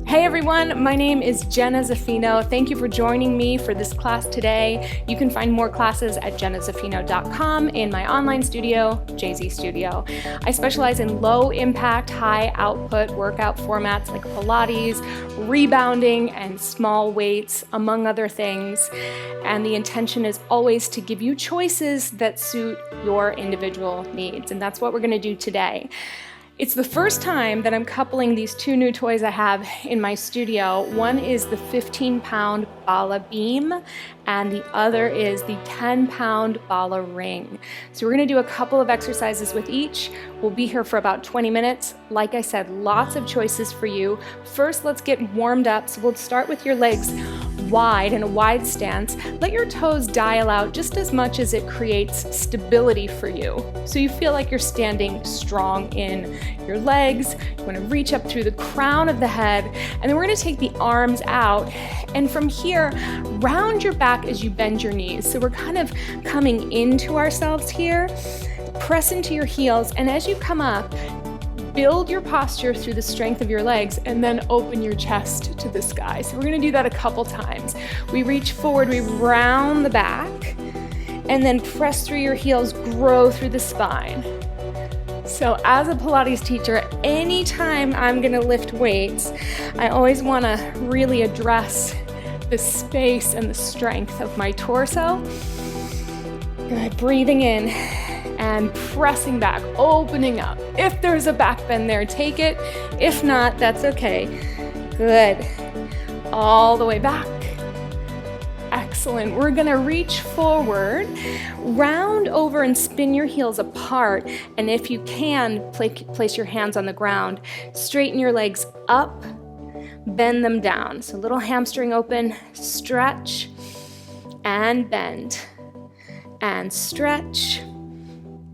Hey everyone, my name is Jenna-Zaffino. Thank you for joining me for this class today. You can find more classes at jennazaffino.com in my online studio, JZ Studio. I specialize in low impact, high output workout formats like Pilates, rebounding, and small weights, among other things. And the intention is always to give you choices that suit your individual needs. And that's what we're gonna do today. It's the first time that I'm coupling these two new toys I have in my studio. One is the 15-pound Bala beam, and the other is the 10-pound Bala ring. So we're gonna do a couple of exercises with each. We'll be here for about 20 minutes. Like I said, lots of choices for you. First, let's get warmed up. So we'll start with your legs wide in a wide stance. Let your toes dial out just as much as it creates stability for you. So you feel like you're standing strong in your legs. You want to reach up through the crown of the head, and then we're going to take the arms out, and from here round your back as you bend your knees. So we're kind of coming into ourselves here. Press into your heels, and as you come up, build your posture through the strength of your legs, and then open your chest to the sky. So we're gonna do that a couple times. We reach forward, we round the back, and then press through your heels, grow through the spine. So as a Pilates teacher, anytime I'm gonna lift weights, I always wanna really address the space and the strength of my torso. Good, breathing in and pressing back, opening up. If there's a back bend there, take it. If not, that's okay. Good. All the way back. Excellent. We're gonna reach forward, round over and spin your heels apart. And if you can, place your hands on the ground. Straighten your legs up, bend them down. So little hamstring open, stretch, and bend. And stretch,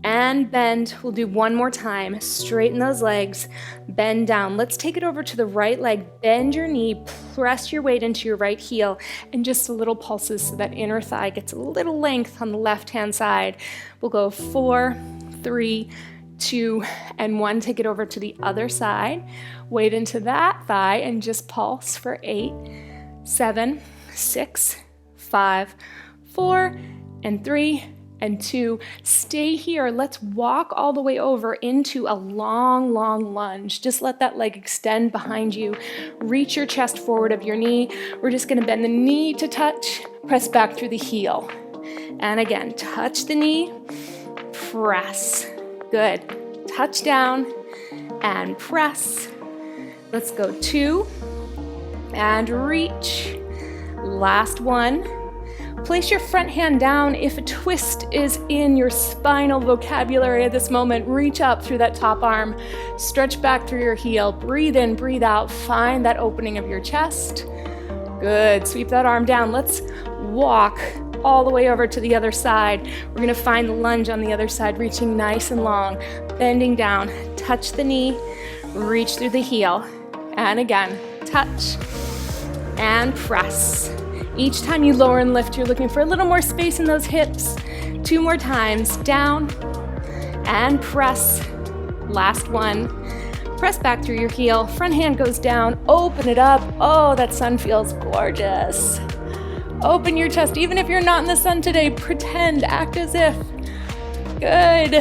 and bend. We'll do one more time. Straighten those legs, bend down. Let's take it over to the right leg. Bend your knee, press your weight into your right heel, and just a little pulses so that inner thigh gets a little length on the left-hand side. We'll go 4, 3, 2, and 1. Take it over to the other side. Weight into that thigh and just pulse for 8, 7, 6, 5, 4, and 3, and 2. Stay here. Let's walk all the way over into a long, long lunge. Just let that leg extend behind you. Reach your chest forward of your knee. We're just gonna bend the knee to touch, press back through the heel. And again, touch the knee, press. Good. Touch down and press. Let's go 2 and reach. Last one. Place your front hand down. If a twist is in your spinal vocabulary at this moment, reach up through that top arm, stretch back through your heel, breathe in, breathe out, find that opening of your chest. Good, sweep that arm down. Let's walk all the way over to the other side. We're gonna find the lunge on the other side, reaching nice and long, bending down, touch the knee, reach through the heel, and again, touch and press. Each time you lower and lift, you're looking for a little more space in those hips. 2 more times, down and press. Last one. Press back through your heel, front hand goes down, open it up. Oh, that sun feels gorgeous. Open your chest, even if you're not in the sun today, pretend, act as if. Good.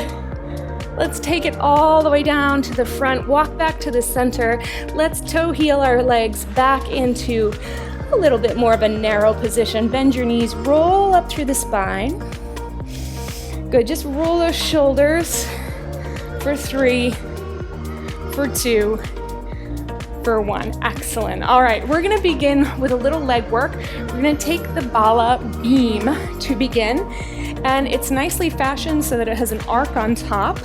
Let's take it all the way down to the front, walk back to the center. Let's toe heel our legs back into a little bit more of a narrow position. Bend your knees, roll up through the spine. Good, just roll those shoulders for 3, for 2, for 1. Excellent. All right, we're gonna begin with a little leg work. We're gonna take the Bala beam to begin, and it's nicely fashioned so that it has an arc on top.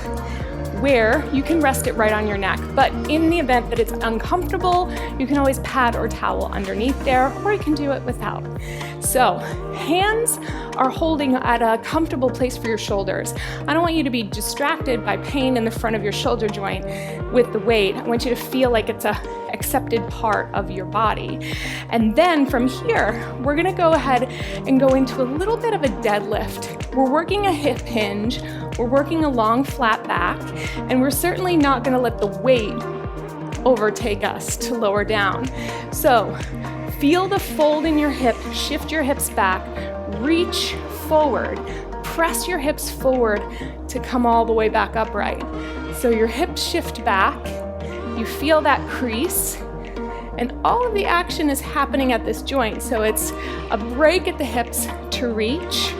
where you can rest it right on your neck. But in the event that it's uncomfortable, you can always pad or towel underneath there, or you can do it without. So hands are holding at a comfortable place for your shoulders. I don't want you to be distracted by pain in the front of your shoulder joint with the weight. I want you to feel like it's a accepted part of your body. And then from here, we're gonna go ahead and go into a little bit of a deadlift. We're working a hip hinge, we're working a long flat back, and we're certainly not gonna let the weight overtake us to lower down. So feel the fold in your hip, shift your hips back, reach forward, press your hips forward to come all the way back upright. So your hips shift back, you feel that crease, and all of the action is happening at this joint. So it's a break at the hips to reach,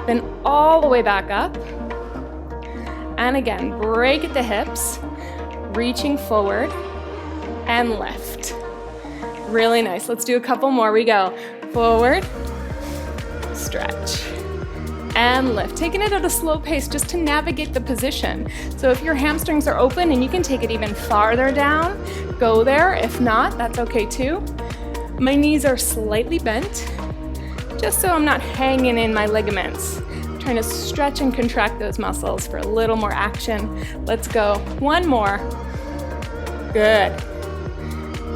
then all the way back up, and again, break at the hips, reaching forward, and lift. Really nice. Let's do a couple more. We go forward, stretch, and lift. Taking it at a slow pace just to navigate the position. So if your hamstrings are open and you can take it even farther down, go there. If not, that's okay too. My knees are slightly bent, just so I'm not hanging in my ligaments. I'm trying to stretch and contract those muscles for a little more action. Let's go. One more. Good.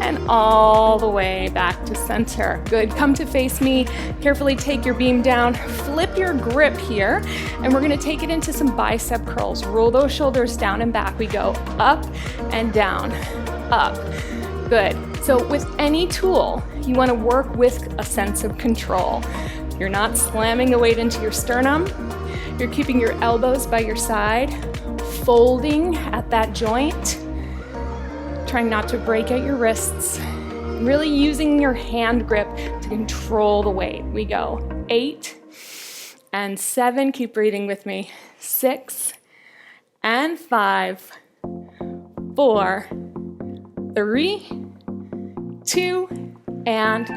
And all the way back to center. Good, come to face me. Carefully take your beam down, flip your grip here, and we're gonna take it into some bicep curls. Roll those shoulders down and back. We go up and down, up. Good, so with any tool, you wanna work with a sense of control. You're not slamming the weight into your sternum. You're keeping your elbows by your side, folding at that joint, trying not to break out your wrists, really using your hand grip to control the weight. We go 8 and 7, keep breathing with me, 6 and 5, 4, 3, 2, and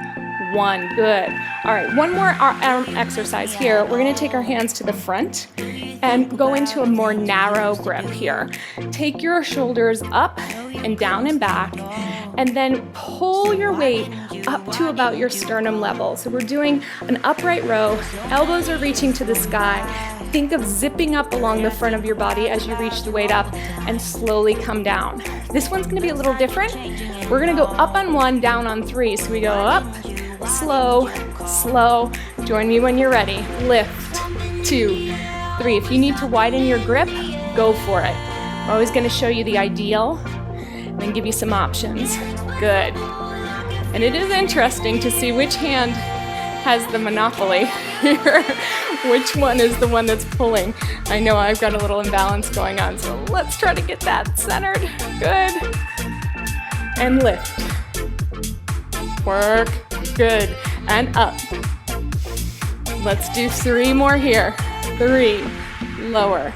1. Good. All right, one more arm exercise here. We're gonna take our hands to the front and go into a more narrow grip here. Take your shoulders up and down and back, and then pull your weight up to about your sternum level. So we're doing an upright row, elbows are reaching to the sky. Think of zipping up along the front of your body as you reach the weight up and slowly come down. This one's gonna be a little different. We're gonna go up on 1, down on 3. So we go up, slow, slow. Join me when you're ready. Lift, 2, 3. If you need to widen your grip, go for it. I'm always gonna show you the ideal and give you some options. Good. And it is interesting to see which hand has the monopoly here. Which one is the one that's pulling? I know I've got a little imbalance going on, so let's try to get that centered. Good. And lift. Work. Good. And up. Let's do 3 more here. 3. Lower.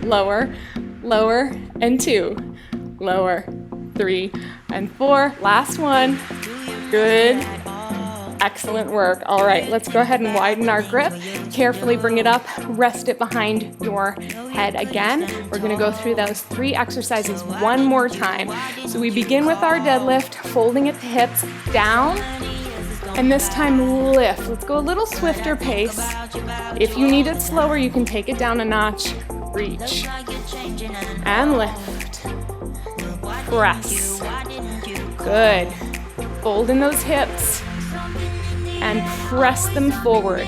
Lower. Lower. And 2. Lower. 3 and 4. Last one. Good. Excellent work. All right, let's go ahead and widen our grip. Carefully bring it up, rest it behind your head again. We're gonna go through those 3 exercises one more time. So we begin with our deadlift, folding at the hips, down, and this time lift. Let's go a little swifter pace. If you need it slower, you can take it down a notch. Reach and lift. Press. Good. Fold in those hips and press them forward.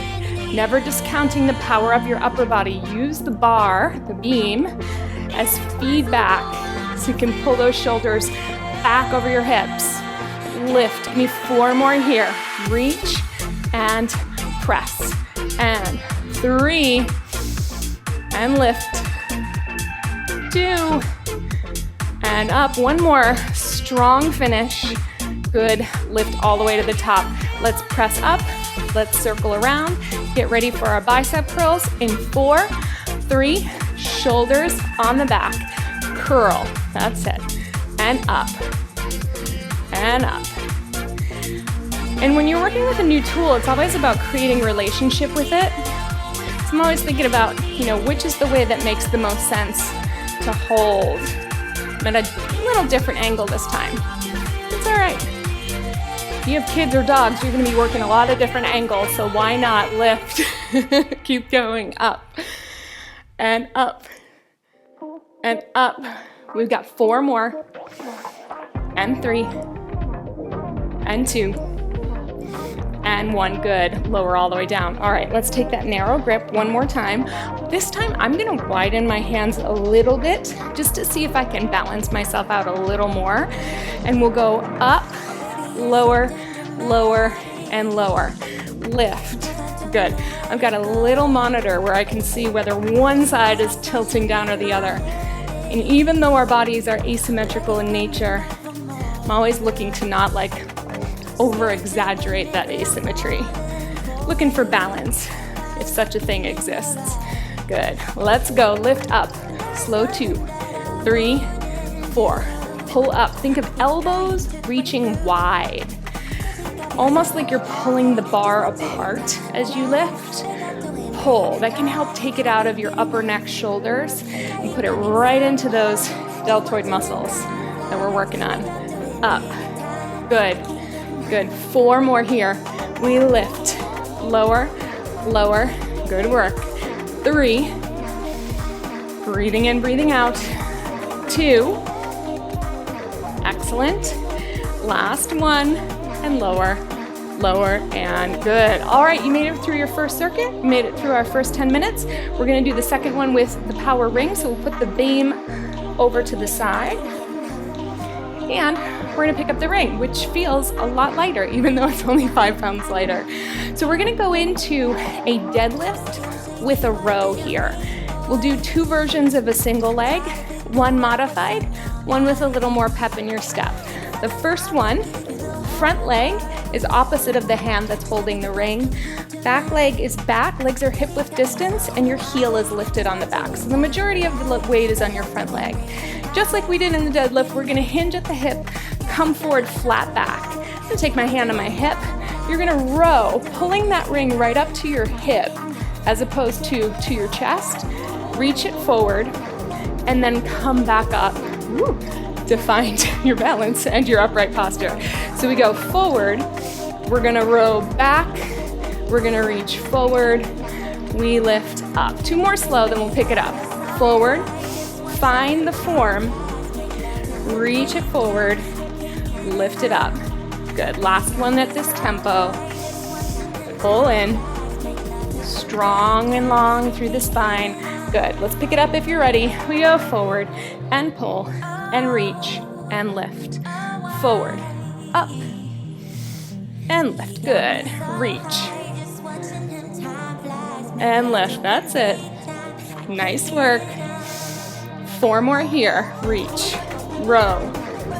Never discounting the power of your upper body. Use the bar, the beam, as feedback so you can pull those shoulders back over your hips. Lift. Give me 4 more here. Reach and press. And 3 and lift. 2 and up. 1 more. Strong finish. Good. Lift all the way to the top. Let's press up. Let's circle around. Get ready for our bicep curls in 4, 3, shoulders on the back. Curl. That's it. And up. And up. And when you're working with a new tool, it's always about creating relationship with it. So I'm always thinking about, which is the way that makes the most sense to hold. I'm at a little different angle this time. It's all right. If you have kids or dogs, you're gonna be working a lot of different angles, so why not lift? Keep going up and up and up. We've got 4 more, and 3, and 2, and 1. Good. Lower all the way down. All right, let's take that narrow grip one more time. This time I'm gonna widen my hands a little bit just to see if I can balance myself out a little more. And we'll go up, lower, lower, and lower. Lift. Good. I've got a little monitor where I can see whether one side is tilting down or the other. And even though our bodies are asymmetrical in nature, I'm always looking to not like over-exaggerate that asymmetry. Looking for balance, if such a thing exists. Good. Let's go. Lift up. Slow 2, 3, 4. Pull up. Think of elbows reaching wide. Almost like you're pulling the bar apart as you lift. Pull. That can help take it out of your upper neck, shoulders, and put it right into those deltoid muscles that we're working on. Up. Good. Good. 4 more here. We lift. Lower, lower. Good work. 3. Breathing in, breathing out. 2. Excellent. Last 1. And lower, lower, and good. All right, you made it through your first circuit. You made it through our first 10 minutes. We're gonna do the second one with the power ring. So we'll put the beam over to the side. And we're gonna pick up the ring, which feels a lot lighter, even though it's only 5 pounds lighter. So we're gonna go into a deadlift with a row here. We'll do 2 versions of a single leg, one modified, one with a little more pep in your step. The first one, front leg is opposite of the hand that's holding the ring. Back leg is back, legs are hip width distance, and your heel is lifted on the back. So the majority of the weight is on your front leg. Just like we did in the deadlift, we're gonna hinge at the hip, come forward flat back. I'm gonna take my hand on my hip. You're gonna row, pulling that ring right up to your hip, as opposed to your chest. Reach it forward, and then come back up. Woo, to find your balance and your upright posture. So we go forward, we're gonna row back, we're gonna reach forward, we lift up. 2 more slow, then we'll pick it up. Forward, find the form, reach it forward, lift it up. Good, last one at this tempo. Pull in, strong and long through the spine. Good, let's pick it up if you're ready. We go forward and pull and reach and lift. Forward, up, and lift. Good. Reach. And lift. That's it. Nice work. 4 more here. Reach, row,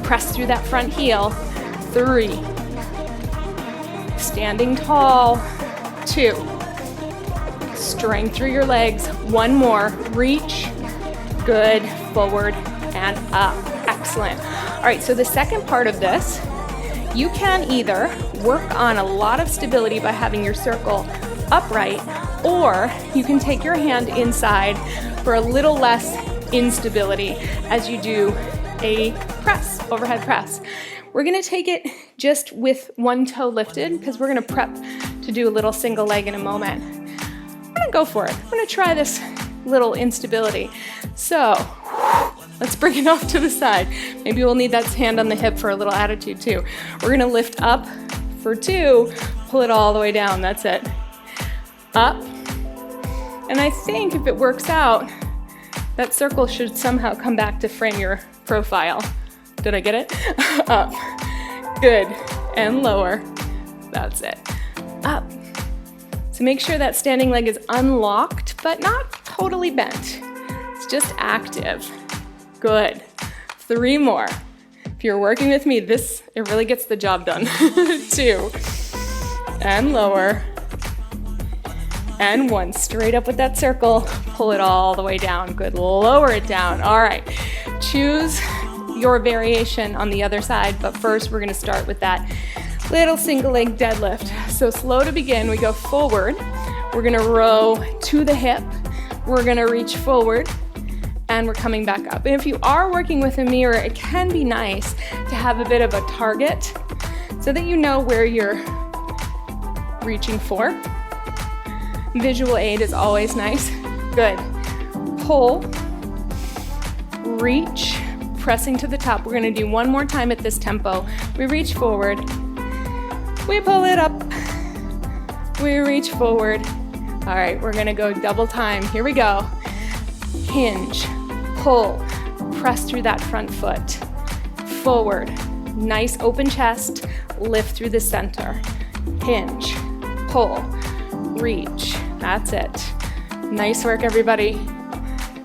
press through that front heel. 3. Standing tall. 2. Strength through your legs. 1 more. Reach. Good. Forward and up. Excellent. All right, so the second part of this, you can either work on a lot of stability by having your circle upright, or you can take your hand inside for a little less instability as you do a press, overhead press. We're gonna take it just with 1 toe lifted because we're gonna prep to do a little single leg in a moment. I'm gonna go for it. I'm gonna try this little instability. So, let's bring it off to the side. Maybe we'll need that hand on the hip for a little attitude too. We're gonna lift up for 2, pull it all the way down, that's it. Up, and I think if it works out, that circle should somehow come back to frame your profile. Did I get it? Up, good, and lower, that's it. Up. So make sure that standing leg is unlocked, but not totally bent. It's just active. Good. 3 more. If you're working with me, it really gets the job done. 2. And lower. And 1. Straight up with that circle. Pull it all the way down. Good. Lower it down. All right. Choose your variation on the other side, but first we're gonna start with that little single leg deadlift. So slow to begin, we go forward. We're gonna row to the hip. We're gonna reach forward and we're coming back up. And if you are working with a mirror, it can be nice to have a bit of a target so that you know where you're reaching for. Visual aid is always nice. Good. Pull, reach, pressing to the top. We're gonna do one more time at this tempo. We reach forward, we pull it up, we reach forward. All right, we're gonna go double time. Here we go. Hinge, pull, press through that front foot, forward, nice open chest, lift through the center. Hinge, pull, reach, that's it. Nice work, everybody.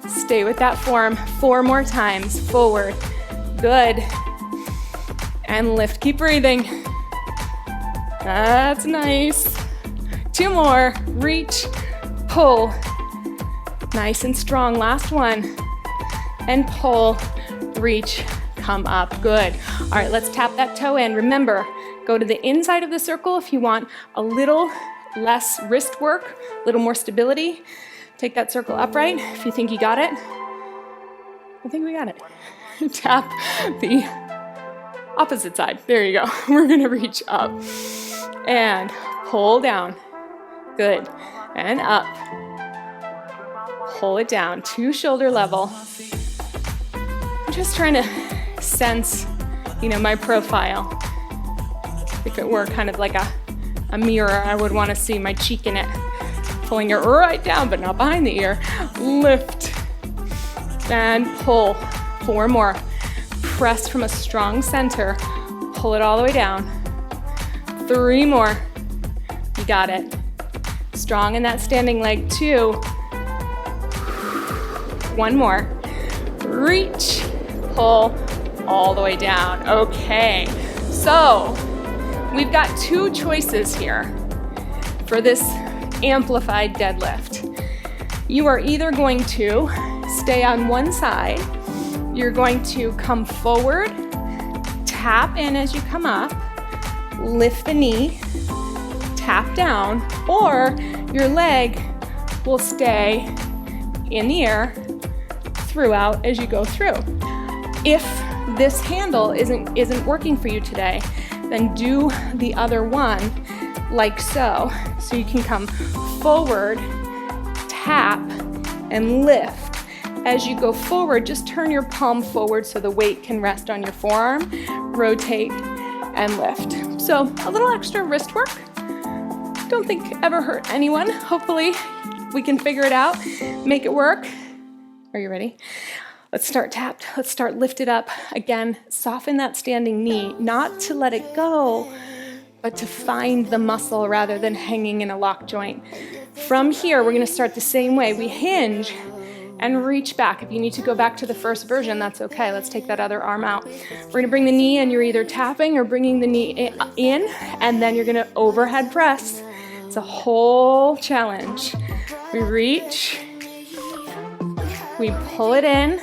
Stay with that form. 4 more times, forward, good. And lift, keep breathing. That's nice. 2 more, reach, pull. Nice and strong, last one. And pull, reach, come up, good. All right, let's tap that toe in. Remember, go to the inside of the circle if you want a little less wrist work, a little more stability. Take that circle upright if you think you got it. I think we got it. Tap the opposite side. There you go. We're gonna reach up and pull down. Good. And up. Pull it down to shoulder level. I'm just trying to sense, my profile. If it were kind of like a mirror, I would want to see my cheek in it. Pulling it right down, but not behind the ear. Lift and pull. 4 more. Press from a strong center. Pull it all the way down. 3 more. You got it. Strong in that standing leg. 2. 1 more. Reach, pull, all the way down. Okay, so we've got 2 choices here for this amplified deadlift. You are either going to stay on one side, you're going to come forward, tap in as you come up, lift the knee, tap down, or your leg will stay in the air throughout as you go through. If this handle isn't working for you today, then do the other one like so. So you can come forward, tap, and lift. As you go forward, just turn your palm forward so the weight can rest on your forearm, rotate, and lift. So a little extra wrist work. Don't think ever hurt anyone. Hopefully we can figure it out, make it work. Are you ready? Let's start tapped. Let's start lifted up. Again, soften that standing knee, not to let it go, but to find the muscle rather than hanging in a lock joint. From here, we're gonna start the same way. We hinge and reach back. If you need to go back to the first version, that's okay. Let's take that other arm out. We're gonna bring the knee in. You're either tapping or bringing the knee in, and then you're gonna overhead press. It's a whole challenge. We reach, we pull it in,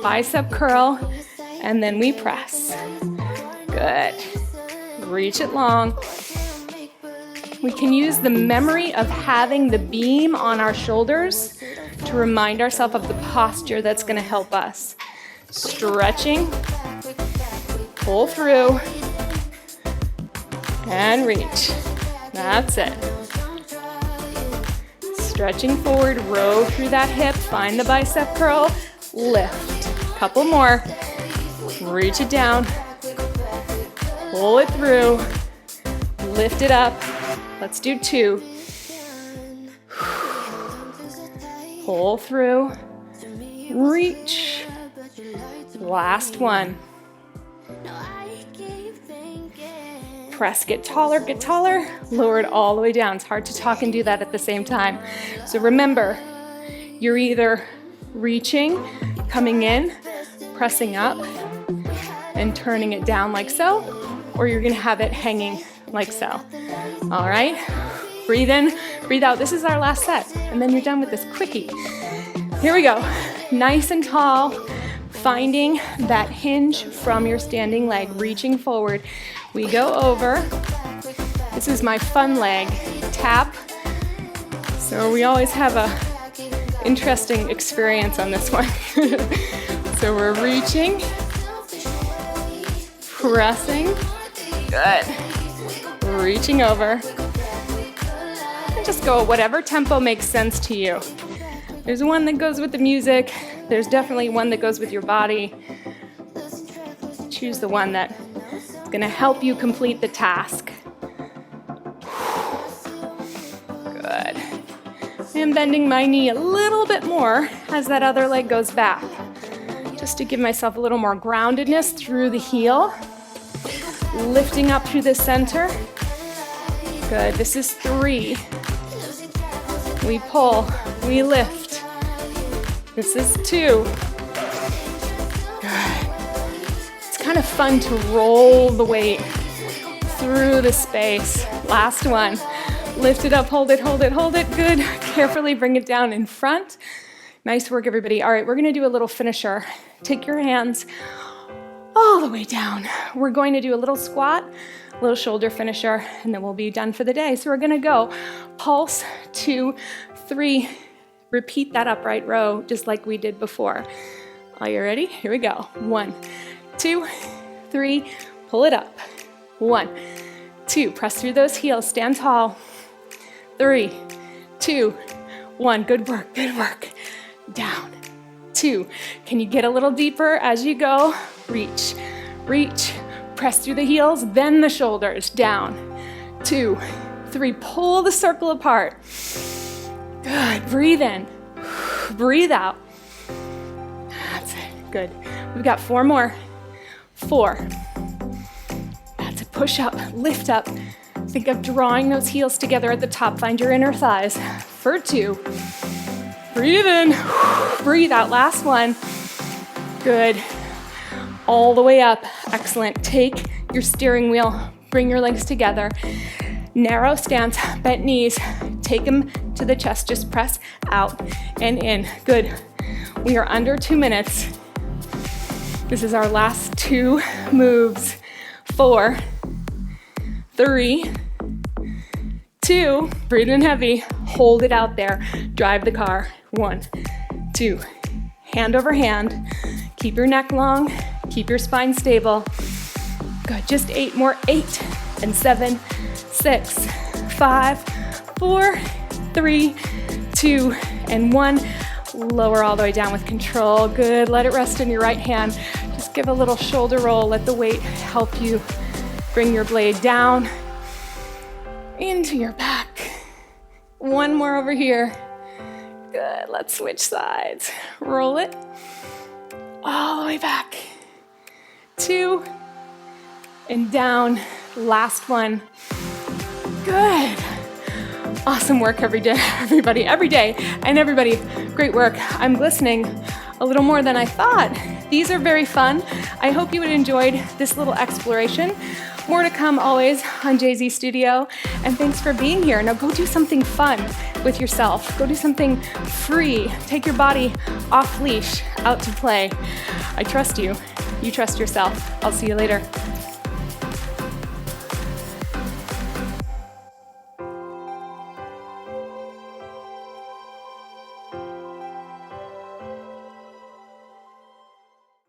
bicep curl, and then we press. Good. Reach it long. We can use the memory of having the beam on our shoulders to remind ourselves of the posture that's going to help us. Stretching, pull through, and reach. That's it. Stretching forward, row through that hip, find the bicep curl, lift. Couple more. Reach it down. Pull it through. Lift it up. Let's do 2. Pull through. Reach. Last one. Press, get taller, lower it all the way down. It's hard to talk and do that at the same time. So remember, you're either reaching, coming in, pressing up, and turning it down like so, or you're gonna have it hanging like so. All right, breathe in, breathe out. This is our last set, and then you're done with this quickie. Here we go, nice and tall, finding that hinge from your standing leg, reaching forward. We go over. This is my fun leg. Tap. So we always have interesting experience on this one. So we're reaching, pressing, good, reaching over. And just go whatever tempo makes sense to you. There's one that goes with the music. There's definitely one that goes with your body. Choose the one that is going to help you complete the task. Good. And bending my knee a little bit more as that other leg goes back, just to give myself a little more groundedness through the heel. Lifting up through the center. Good. This is 3. We pull, we lift. This is 2. Good. It's kind of fun to roll the weight through the space. Last one. Lift it up, hold it, hold it, hold it. Good. Carefully bring it down in front. Nice work, everybody. All right, we're gonna do a little finisher. Take your hands all the way down. We're going to do a little squat, a little shoulder finisher, and then we'll be done for the day. So we're gonna go pulse, 2, 3. Repeat that upright row just like we did before. Are you ready? Here we go. 1, 2, 3. Pull it up. 1, 2. Press through those heels. Stand tall. 3, 2, 1. Good work. Good work. Down. 2. Can you get a little deeper as you go? Reach. Reach. Press through the heels, then the shoulders. Down. 2, 3. Pull the circle apart. Good. Breathe in. Breathe out. That's it. Good. We've got 4 more. 4. That's it. Push up. Lift up. Think of drawing those heels together at the top. Find your inner thighs. For 2. Breathe in. Breathe out. Last one. Good. All the way up. Excellent. Take your steering wheel. Bring your legs together. Narrow stance. Bent knees. Take them to the chest. Just press out and in. Good. We are under 2 minutes. This is our last 2 moves. 4, 3, 2. Breathe in heavy. Hold it out there. Drive the car. 1, 2. Hand over hand. Keep your neck long. Keep your spine stable. Good. Just 8 more. 8 and 7, 6, 5, 4, 3, 2, and 1. Lower all the way down with control. Good. Let it rest in your right hand. Just give a little shoulder roll. Let the weight help you bring your blade down into your back. 1 more over here. Good. Let's switch sides. Roll it all the way back. 2 and down. Last one. Good. Awesome work every day, everybody. Every day and everybody. Great work. I'm glistening a little more than I thought. These are very fun. I hope you enjoyed this little exploration. More to come always on Jay-Z Studio. And thanks for being here. Now go do something fun with yourself. Go do something free. Take your body off leash, out to play. I trust you. You trust yourself. I'll see you later.